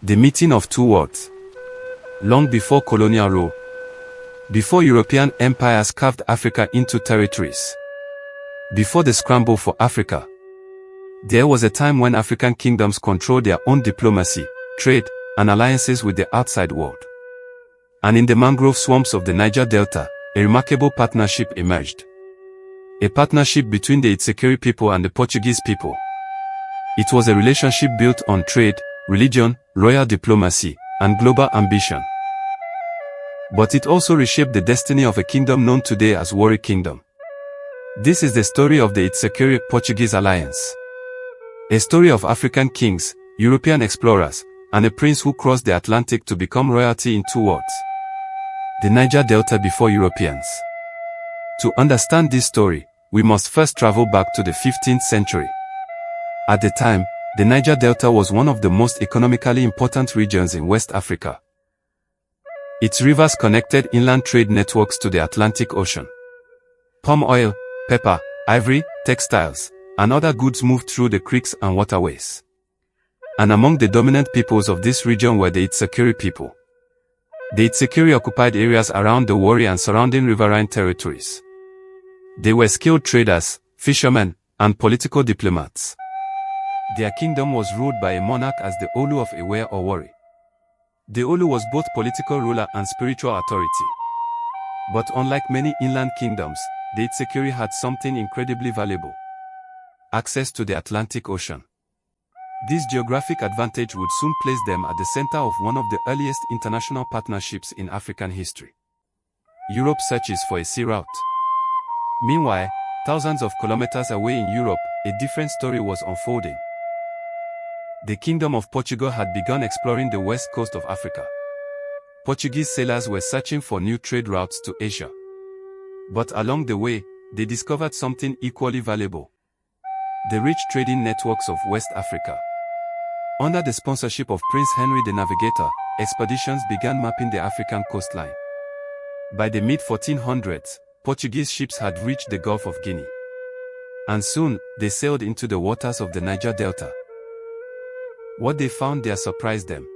The meeting of two worlds. Long before colonial rule. Before European empires carved Africa into territories. Before the scramble for Africa. There was a time when African kingdoms controlled their own diplomacy, trade, and alliances with the outside world. And in the mangrove swamps of the Niger Delta, a remarkable partnership emerged. A partnership between the Itsekiri people and the Portuguese people. It was a relationship built on trade, religion, royal diplomacy, and global ambition. But it also reshaped the destiny of a kingdom known today as Warri Kingdom. This is the story of the Itsekiri Portuguese alliance. A story of African kings, European explorers, and a prince who crossed the Atlantic to become royalty in two worlds. The Niger Delta before Europeans. To understand this story, we must first travel back to the 15th century. At the time, the Niger Delta was one of the most economically important regions in West Africa. Its rivers connected inland trade networks to the Atlantic Ocean. Palm oil, pepper, ivory, textiles, and other goods moved through the creeks and waterways. And among the dominant peoples of this region were the Itsekiri people. The Itsekiri occupied areas around the Warri and surrounding riverine territories. They were skilled traders, fishermen, and political diplomats. Their kingdom was ruled by a monarch as the Olu of Ewe or Warri. The Olu was both political ruler and spiritual authority. But unlike many inland kingdoms, the Itsekiri had something incredibly valuable: access to the Atlantic Ocean. This geographic advantage would soon place them at the center of one of the earliest international partnerships in African history. Europe searches for a sea route. Meanwhile, thousands of kilometers away in Europe, a different story was unfolding. The Kingdom of Portugal had begun exploring the west coast of Africa. Portuguese sailors were searching for new trade routes to Asia. But along the way, they discovered something equally valuable: the rich trading networks of West Africa. Under the sponsorship of Prince Henry the Navigator, expeditions began mapping the African coastline. By the mid-1400s, Portuguese ships had reached the Gulf of Guinea. And soon, they sailed into the waters of the Niger Delta. What they found there surprised them.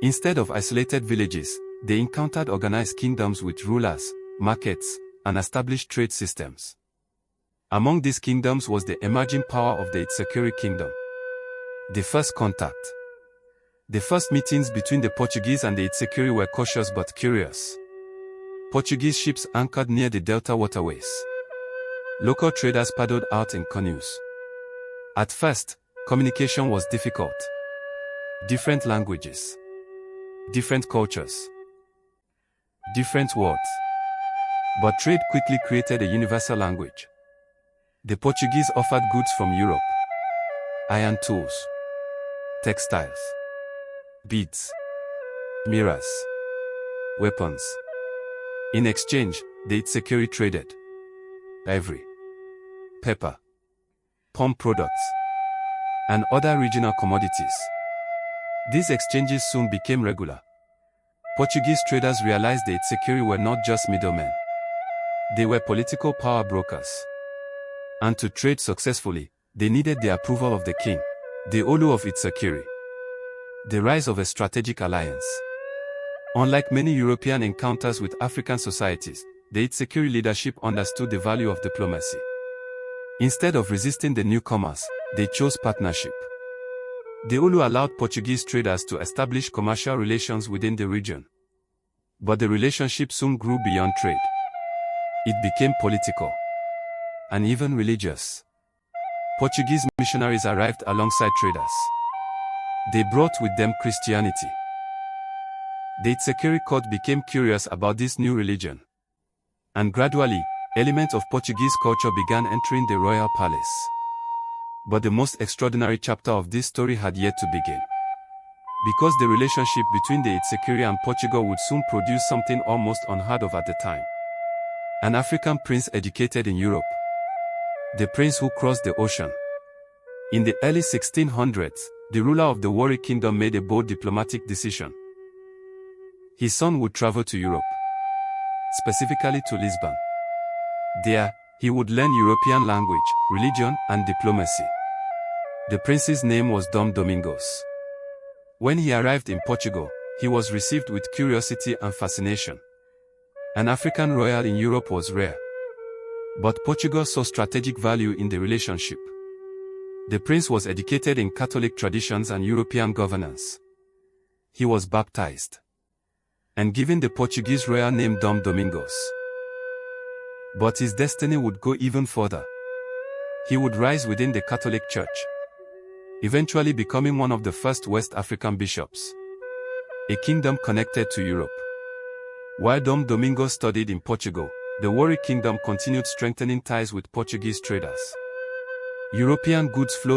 Instead of isolated villages, they encountered organized kingdoms with rulers, markets, and established trade systems. Among these kingdoms was the emerging power of the Itsekiri Kingdom. The first contact. The first meetings between the Portuguese and the Itsekiri were cautious but curious. Portuguese ships anchored near the Delta waterways. Local traders paddled out in canoes. At first, communication was difficult. Different languages. Different cultures. Different words. But trade quickly created a universal language. The Portuguese offered goods from Europe: iron tools, textiles, beads, mirrors, weapons. In exchange, the Itsekiri traded ivory, pepper, palm products, and other regional commodities. These exchanges soon became regular. Portuguese traders realized the Itsekiri were not just middlemen. They were political power brokers. And to trade successfully, they needed the approval of the king, the Olu of Itsekiri. The rise of a strategic alliance. Unlike many European encounters with African societies, the Itsekiri leadership understood the value of diplomacy. Instead of resisting the newcomers, they chose partnership. The Olu allowed Portuguese traders to establish commercial relations within the region. But the relationship soon grew beyond trade. It became political. And even religious. Portuguese missionaries arrived alongside traders. They brought with them Christianity. The Itsekiri court became curious about this new religion. And gradually, elements of Portuguese culture began entering the royal palace. But the most extraordinary chapter of this story had yet to begin. Because the relationship between the Itsekiri and Portugal would soon produce something almost unheard of at the time. An African prince educated in Europe. The prince who crossed the ocean. In the early 1600s, the ruler of the Warri Kingdom made a bold diplomatic decision. His son would travel to Europe, specifically to Lisbon. There, he would learn European language, religion, and diplomacy. The prince's name was Domingos. When he arrived in Portugal, he was received with curiosity and fascination. An African royal in Europe was rare. But Portugal saw strategic value in the relationship. The prince was educated in Catholic traditions and European governance. He was baptized and given the Portuguese royal name Dom Domingos. But his destiny would go even further. He would rise within the Catholic Church, eventually becoming one of the first West African bishops, a kingdom connected to Europe. While Dom Domingos studied in Portugal, the Warri Kingdom continued strengthening ties with Portuguese traders. European goods flowed